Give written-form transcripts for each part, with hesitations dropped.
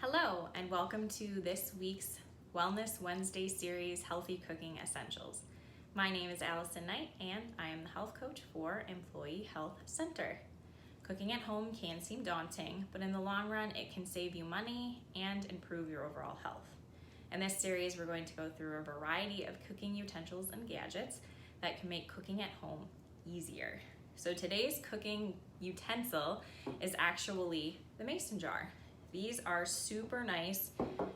Hello, and welcome to this week's Wellness Wednesday series, Healthy Cooking Essentials. My name is Allison Knight, and I am the health coach for Employee Health Center. Cooking at home can seem daunting, but in the long run, it can save you money and improve your overall health. In this series, we're going to go through a variety of cooking utensils and gadgets that can make cooking at home easier. So today's cooking utensil is actually the mason jar. These are super nice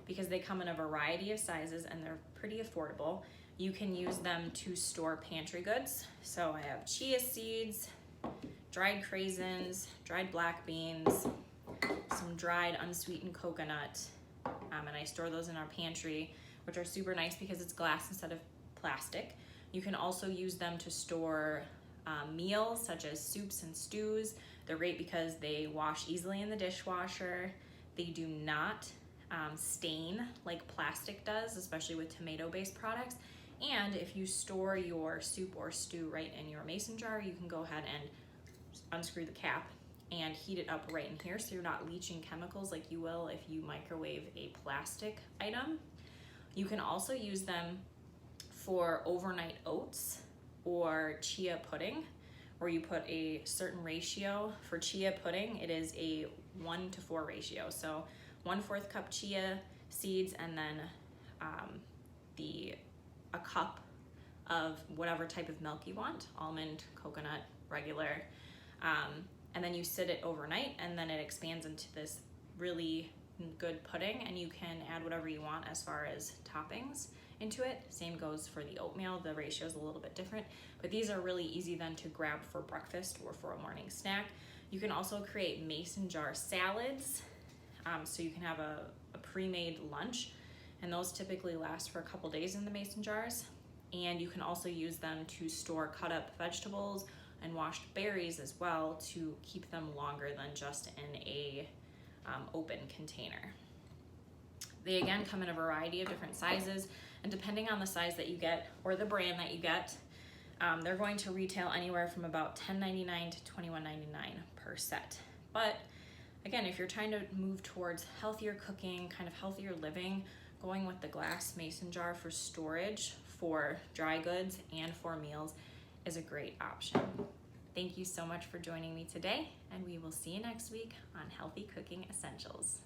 because they come in a variety of sizes and they're pretty affordable. You can use them to store pantry goods. So I have chia seeds, dried craisins, dried black beans, some dried unsweetened coconut, and I store those in our pantry, which are super nice because it's glass instead of plastic. You can also use them to store meals such as soups and stews. They're great because they wash easily in the dishwasher. They do not stain like plastic does, especially with tomato-based products. And if you store your soup or stew right in your mason jar, you can go ahead and unscrew the cap and heat it up right in here, so you're not leaching chemicals like you will if you microwave a plastic item. You can also use them for overnight oats or chia pudding, where you put a certain ratio. For chia pudding, it is a 1-to-4 ratio. So 1/4 cup chia seeds, and then a cup of whatever type of milk you want, almond, coconut, regular, and then you sit it overnight, and then it expands into this really good pudding, and you can add whatever you want as far as toppings into it. Same goes for the oatmeal. The ratio is a little bit different, but these are really easy then to grab for breakfast or for a morning snack. You can also create mason jar salads, so you can have a pre-made lunch, and those typically last for a couple days in the mason jars. And you can also use them to store cut up vegetables and washed berries as well, to keep them longer than just in a open container. They again come in a variety of different sizes, and depending on the size that you get or the brand that you get, they're going to retail anywhere from about $10.99 to $21.99 per set. But again, if you're trying to move towards healthier cooking, kind of healthier living, going with the glass mason jar for storage for dry goods and for meals is a great option. Thank you so much for joining me today, and we will see you next week on Healthy Cooking Essentials.